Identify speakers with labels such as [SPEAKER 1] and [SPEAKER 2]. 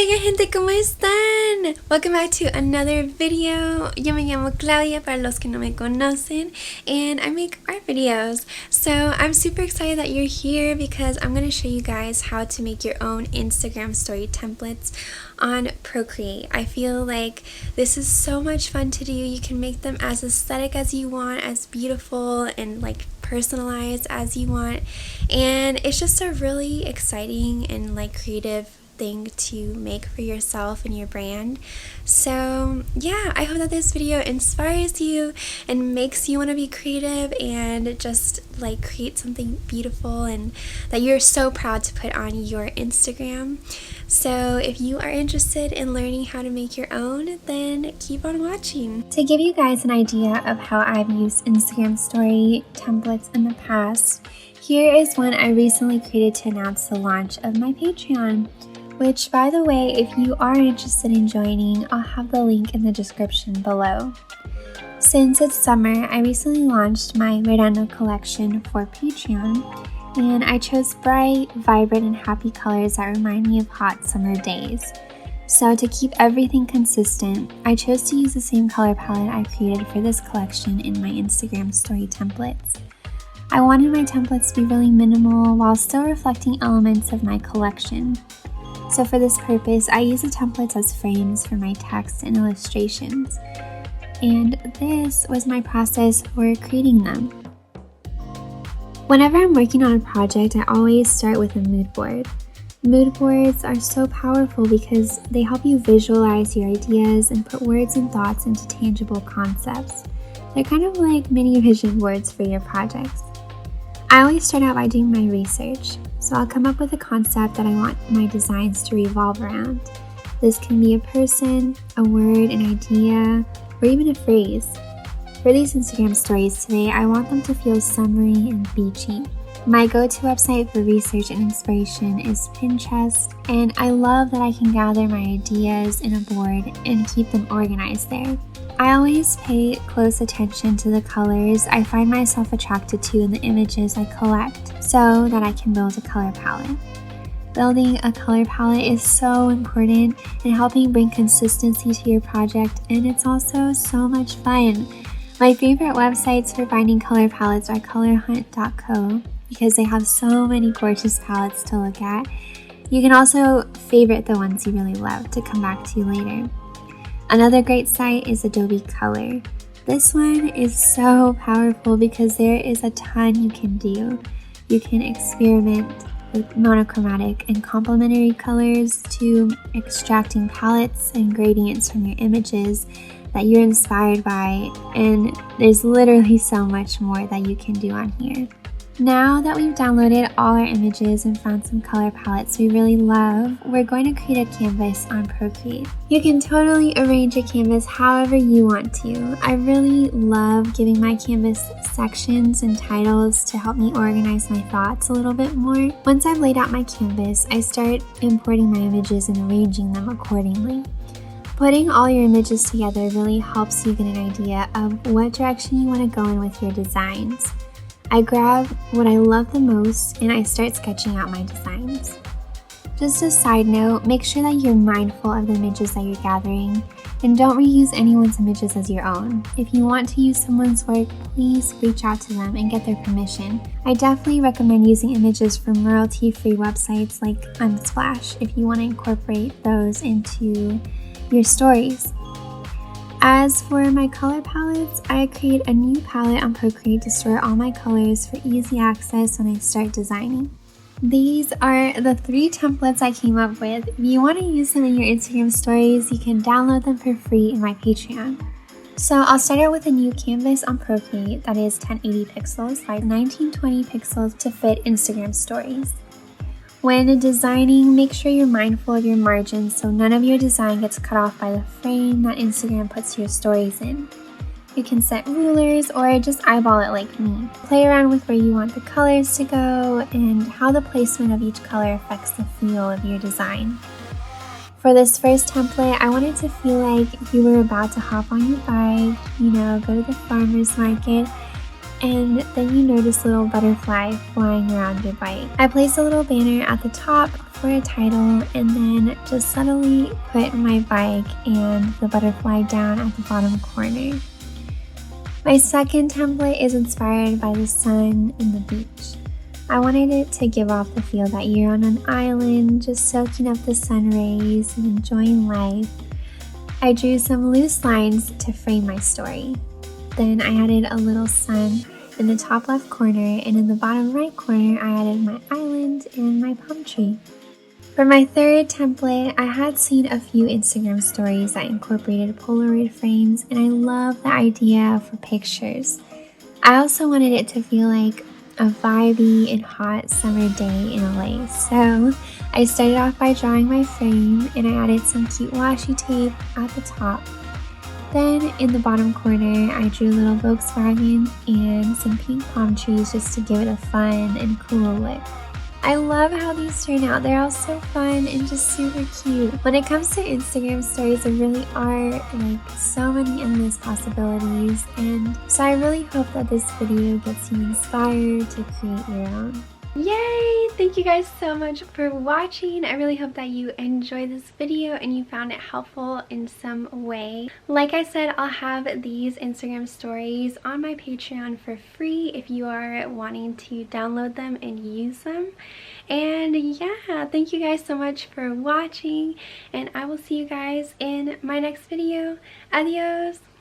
[SPEAKER 1] Hola gente, ¿cómo están? Welcome back to another video. Yo me llamo Claudia para los que no me conocen, and I make art videos. So I'm super excited that you're here because I'm going to show you guys how to make your own Instagram story templates on Procreate. I feel like this is so much fun to do. You can make them as aesthetic as you want, as beautiful and like personalized as you want, and it's just a really exciting and like creative thing to make for yourself and your brand. So yeah, I hope that this video inspires you and makes you want to be creative and just like create something beautiful and that you're so proud to put on your Instagram. So if you are interested in learning how to make your own, then keep on watching. To give you guys an idea of how I've used Instagram story templates in the past, here is one I recently created to announce the launch of my Patreon. Which, by the way, if you are interested in joining, I'll have the link in the description below. Since it's summer, I recently launched my Madonna collection for Patreon, and I chose bright, vibrant, and happy colors that remind me of hot summer days. So to keep everything consistent, I chose to use the same color palette I created for this collection in my Instagram story templates. I wanted my templates to be really minimal while still reflecting elements of my collection. So for this purpose, I use the templates as frames for my text and illustrations. And this was my process for creating them. Whenever I'm working on a project, I always start with a mood board. Mood boards are so powerful because they help you visualize your ideas and put words and thoughts into tangible concepts. They're kind of like mini vision boards for your projects. I always start out by doing my research. So I'll come up with a concept that I want my designs to revolve around. This can be a person, a word, an idea, or even a phrase. For these Instagram stories today, I want them to feel summery and beachy. My go-to website for research and inspiration is Pinterest, and I love that I can gather my ideas in a board and keep them organized there. I always pay close attention to the colors I find myself attracted to in the images I collect so that I can build a color palette. Building a color palette is so important in helping bring consistency to your project, and it's also so much fun. My favorite websites for finding color palettes are colorhunt.co because they have so many gorgeous palettes to look at. You can also favorite the ones you really love to come back to later. Another great site is Adobe Color. This one is so powerful because there is a ton you can do. You can experiment with monochromatic and complementary colors to extracting palettes and gradients from your images that you're inspired by, and there's literally so much more that you can do on here. Now that we've downloaded all our images and found some color palettes we really love, we're going to create a canvas on Procreate. You can totally arrange a canvas however you want to. I really love giving my canvas sections and titles to help me organize my thoughts a little bit more. Once I've laid out my canvas, I start importing my images and arranging them accordingly. Putting all your images together really helps you get an idea of what direction you want to go in with your designs. I grab what I love the most and I start sketching out my designs. Just a side note, make sure that you're mindful of the images that you're gathering and don't reuse anyone's images as your own. If you want to use someone's work, please reach out to them and get their permission. I definitely recommend using images from royalty-free websites like Unsplash if you want to incorporate those into your stories. As for my color palettes, I create a new palette on Procreate to store all my colors for easy access when I start designing. These are the 3 templates I came up with. If you want to use them in your Instagram stories, you can download them for free in my Patreon. So I'll start out with a new canvas on Procreate that is 1080 pixels by 1920 pixels to fit Instagram stories. When designing, make sure you're mindful of your margins so none of your design gets cut off by the frame that Instagram puts your stories in. You can set rulers or just eyeball it like me. Play around with where you want the colors to go and how the placement of each color affects the feel of your design. For this first template, I wanted to feel like you were about to hop on your bike, go to the farmer's market and then you notice a little butterfly flying around your bike. I placed a little banner at the top for a title and then just subtly put my bike and the butterfly down at the bottom corner. My second template is inspired by the sun and the beach. I wanted it to give off the feel that you're on an island, just soaking up the sun rays and enjoying life. I drew some loose lines to frame my story. Then I added a little sun in the top left corner, and in the bottom right corner I added my island and my palm tree. For my third template, I had seen a few Instagram stories that incorporated Polaroid frames, and I love the idea for pictures. I also wanted it to feel like a vibey and hot summer day in LA, so I started off by drawing my frame and I added some cute washi tape at the top. Then in the bottom corner, I drew a little Volkswagen and some pink palm trees just to give it a fun and cool look. I love how these turn out. They're all so fun and just super cute. When it comes to Instagram stories, there really are like so many endless possibilities, and so I really hope that this video gets you inspired to create your own. Yay! Thank you guys so much for watching. I really hope that you enjoyed this video and you found it helpful in some way. Like I said, I'll have these Instagram stories on my Patreon for free if you are wanting to download them and use them. And yeah, thank you guys so much for watching, and I will see you guys in my next video. Adios!